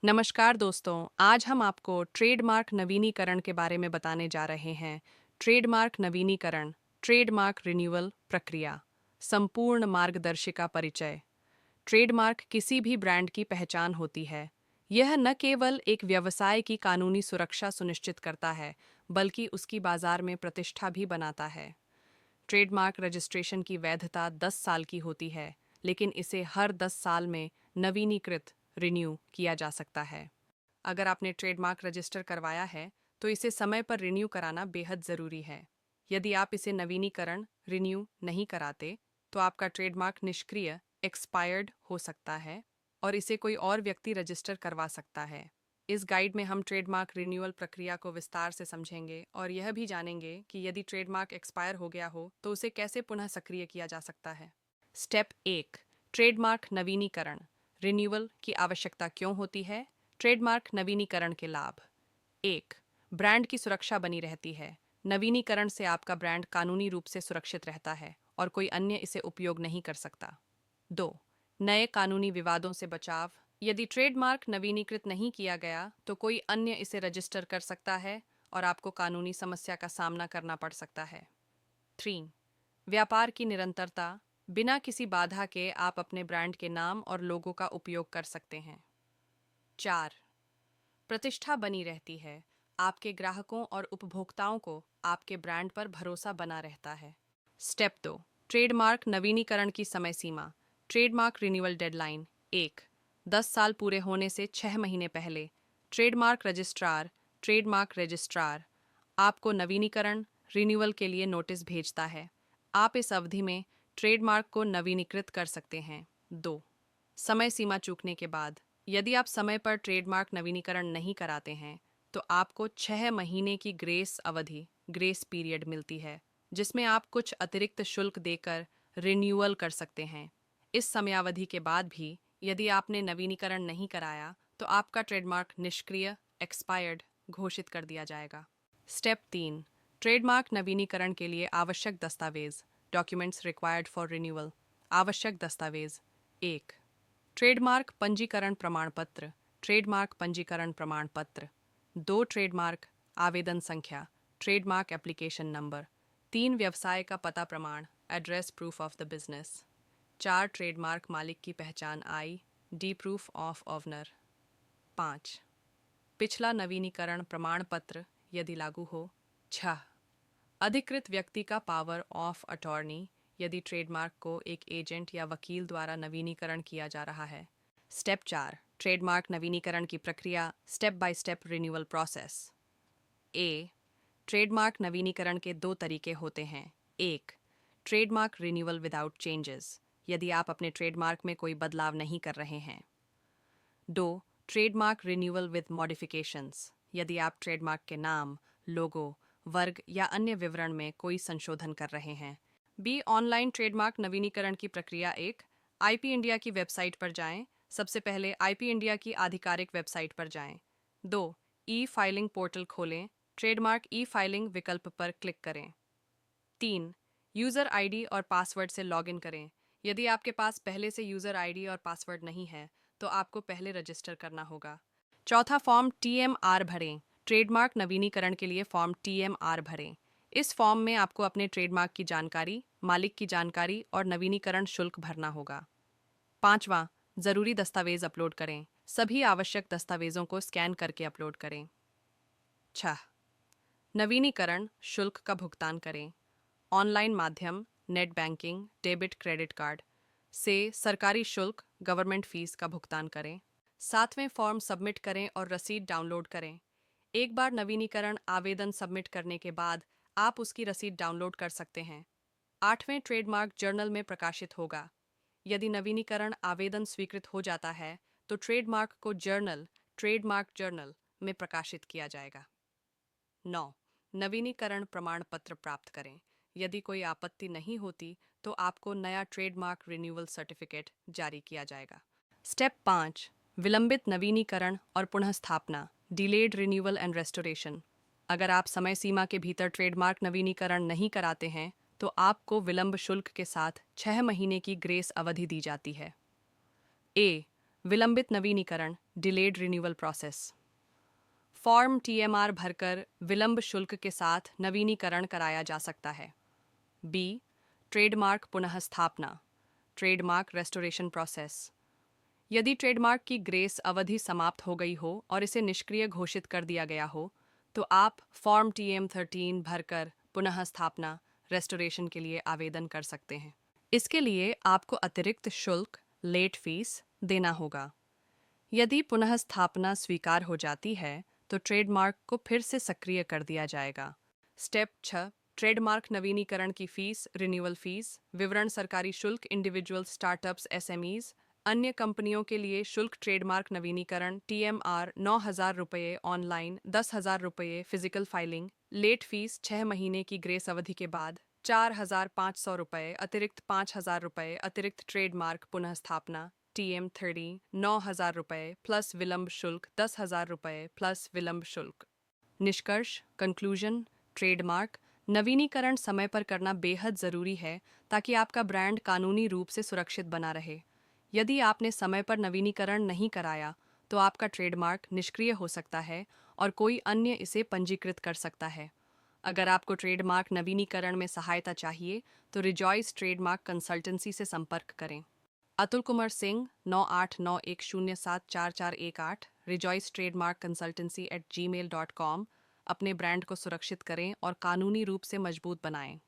नमस्कार दोस्तों, आज हम आपको ट्रेडमार्क नवीनीकरण के बारे में बताने जा रहे हैं। ट्रेडमार्क नवीनीकरण, ट्रेडमार्क रिन्यूअल प्रक्रिया, संपूर्ण मार्गदर्शिका परिचय। ट्रेडमार्क किसी भी ब्रांड की पहचान होती है। यह न केवल एक व्यवसाय की कानूनी सुरक्षा सुनिश्चित करता है, बल्कि उसकी बाजार में प्रतिष्ठा भी बनाता है। ट्रेडमार्क रजिस्ट्रेशन की वैधता 10 साल की होती है, लेकिन इसे हर 10 साल में नवीनीकृत रिन्यू किया जा सकता है। अगर आपने ट्रेडमार्क रजिस्टर करवाया है, तो इसे समय पर रिन्यू कराना बेहद ज़रूरी है। यदि आप इसे नवीनीकरण रिन्यू नहीं कराते, तो आपका ट्रेडमार्क निष्क्रिय एक्सपायर्ड हो सकता है और इसे कोई और व्यक्ति रजिस्टर करवा सकता है। इस गाइड में हम ट्रेडमार्क रिन्यूअल प्रक्रिया को विस्तार से समझेंगे और यह भी जानेंगे कि यदि ट्रेडमार्क एक्सपायर हो गया हो तो उसे कैसे पुनः सक्रिय किया जा सकता है। स्टेप 1, ट्रेडमार्क नवीनीकरण रिन्यूअल की आवश्यकता क्यों होती है? ट्रेडमार्क नवीनीकरण के लाभ। 1, ब्रांड की सुरक्षा बनी रहती है। नवीनीकरण से आपका ब्रांड कानूनी रूप से सुरक्षित रहता है और कोई अन्य इसे उपयोग नहीं कर सकता। 2, नए कानूनी विवादों से बचाव। यदि ट्रेडमार्क नवीनीकृत नहीं किया गया तो कोई अन्य इसे रजिस्टर कर सकता है और आपको कानूनी समस्या का सामना करना पड़ सकता है। 3, व्यापार की निरंतरता। बिना किसी बाधा के आप अपने ब्रांड के नाम और लोगो का उपयोग कर सकते हैं। 4, प्रतिष्ठा बनी रहती है। आपके ग्राहकों और उपभोक्ताओं को आपके ब्रांड पर भरोसा बना रहता है। स्टेप 2, ट्रेडमार्क नवीनीकरण की समय सीमा। Trademark renewal deadline. 1, 10 साल पूरे होने से 6 महीने पहले ट्रेडमार्क रजिस्ट्रार आपको नवीनीकरण रिन्यूअल के लिए नोटिस भेजता है। आप इस अवधि में ट्रेडमार्क को नवीनीकृत कर सकते हैं। 2, समय सीमा चूकने के बाद यदि आप समय पर ट्रेडमार्क नवीनीकरण नहीं कराते हैं, तो आपको 6 महीने की ग्रेस पीरियड मिलती है, जिसमें आप कुछ अतिरिक्त शुल्क देकर रिन्यूअल कर सकते हैं। इस समयावधि के बाद भी यदि आपने नवीनीकरण नहीं कराया, तो आपका ट्रेडमार्क निष्क्रिय एक्सपायर्ड घोषित कर दिया जाएगा। स्टेप 3, ट्रेडमार्क नवीनीकरण के लिए आवश्यक दस्तावेज। Documents required for renewal. आवश्यक दस्तावेज। 1, ट्रेडमार्क पंजीकरण प्रमाण पत्र। ट्रेडमार्क पंजीकरण प्रमाण पत्र। 2, ट्रेडमार्क आवेदन संख्या। Trademark application number. 3, व्यवसाय का पता प्रमाण। Address proof of the business. 4, trademark मालिक की पहचान I D proof of owner. 5, पिछला नवीनीकरण प्रमाण पत्र यदि लागू हो। 6, अधिकृत व्यक्ति का पावर ऑफ अटॉर्नी यदि ट्रेडमार्क को एक एजेंट या वकील द्वारा नवीनीकरण किया जा रहा है। स्टेप 4, ट्रेडमार्क नवीनीकरण की प्रक्रिया। Step by step renewal process. A, trademark नवीनीकरण के 2 तरीके होते हैं। 1, ट्रेडमार्क रिन्यूअल विदाउट चेंजेस यदि आप अपने ट्रेडमार्क में कोई बदलाव नहीं कर रहे हैं। 2, ट्रेडमार्क रिन्यूअल विद मॉडिफिकेशंस यदि आप ट्रेडमार्क के नाम, लोगो, वर्ग या अन्य विवरण में कोई संशोधन कर रहे हैं। बी, ऑनलाइन ट्रेडमार्क नवीनीकरण की प्रक्रिया। 1, आईपी इंडिया की वेबसाइट पर जाएं। सबसे पहले आईपी इंडिया की आधिकारिक वेबसाइट पर जाएं। 2, ई फाइलिंग पोर्टल खोलें। ट्रेडमार्क ई फाइलिंग विकल्प पर क्लिक करें। 3, यूज़र आईडी और पासवर्ड से लॉगिन करें। यदि आपके पास पहले से यूज़र आईडी और पासवर्ड नहीं है, तो आपको पहले रजिस्टर करना होगा। चौथा, फॉर्म टीएमआर भरें। ट्रेडमार्क नवीनीकरण के लिए फॉर्म टीएमआर भरें। इस फॉर्म में आपको अपने ट्रेडमार्क की जानकारी, मालिक की जानकारी और नवीनीकरण शुल्क भरना होगा। 5वां, ज़रूरी दस्तावेज अपलोड करें। सभी आवश्यक दस्तावेजों को स्कैन करके अपलोड करें। 6, नवीनीकरण शुल्क का भुगतान करें। ऑनलाइन माध्यम, net banking, debit credit card से सरकारी शुल्क गवर्नमेंट फीस का भुगतान करें। 7वें, फॉर्म सबमिट करें और रसीद डाउनलोड करें। एक बार नवीनीकरण आवेदन सबमिट करने के बाद आप उसकी रसीद डाउनलोड कर सकते हैं। 8वें, ट्रेडमार्क जर्नल में प्रकाशित होगा। यदि नवीनीकरण आवेदन स्वीकृत हो जाता है, तो ट्रेडमार्क जर्नल में प्रकाशित किया जाएगा। 9, नवीनीकरण प्रमाण पत्र प्राप्त करें। यदि कोई आपत्ति नहीं होती, तो आपको नया ट्रेडमार्क रिन्यूअल सर्टिफिकेट जारी किया जाएगा। स्टेप 5, विलंबित नवीनीकरण और पुनः स्थापना। Delayed renewal and restoration. अगर आप समय सीमा के भीतर ट्रेडमार्क नवीनीकरण नहीं कराते हैं, तो आपको विलंब शुल्क के साथ 6 महीने की ग्रेस अवधि दी जाती है। ए, विलंबित नवीनीकरण, delayed renewal process. Form TMR भरकर विलंब शुल्क के साथ नवीनीकरण कराया जा सकता है। बी, ट्रेडमार्क पुनः स्थापना, ट्रेडमार्क रेस्टोरेशन प्रोसेस। यदि ट्रेडमार्क की ग्रेस अवधि समाप्त हो गई हो और इसे निष्क्रिय घोषित कर दिया गया हो, तो आप फॉर्म TM13 भरकर पुनः स्थापना रेस्टोरेशन के लिए आवेदन कर सकते हैं। इसके लिए आपको अतिरिक्त शुल्क, लेट फीस देना होगा। यदि पुनः स्थापना स्वीकार हो जाती है, तो ट्रेडमार्क को फिर से सक्रिय कर दिया जाएगा। स्टेप 6, ट्रेडमार्क नवीनीकरण की फीस, रिन्यूअल फीस, विवरण सरकारी शुल्क, इंडिविजुअल स्टार्टअप्स SMEs, अन्य कंपनियों के लिए शुल्क, ट्रेडमार्क नवीनीकरण TMR 9,000 रुपये ऑनलाइन, 10,000 रुपये फिजिकल फाइलिंग, लेट फीस 6 महीने की ग्रेस अवधि के बाद 4,500 रुपये, अतिरिक्त 5,000 रुपये, अतिरिक्त ट्रेडमार्क पुनः स्थापना TM30 9,000 रुपये प्लस विलंब शुल्क 10,000 रुपये प्लस विलंब शुल्क। निष्कर्ष, कंक्लूजन, ट्रेडमार्क नवीनीकरण समय पर करना बेहद ज़रूरी है ताकि आपका ब्रांड कानूनी रूप से सुरक्षित बना रहे। यदि आपने समय पर नवीनीकरण नहीं कराया, तो आपका ट्रेडमार्क निष्क्रिय हो सकता है और कोई अन्य इसे पंजीकृत कर सकता है। अगर आपको ट्रेडमार्क नवीनीकरण में सहायता चाहिए, तो रिजॉइस ट्रेडमार्क कंसल्टेंसी से संपर्क करें। Atul Kumar Singh 9891074418 rejoice trademark consultancy @gmail.com। अपने ब्रांड को सुरक्षित करें और कानूनी रूप से मजबूत बनाएं।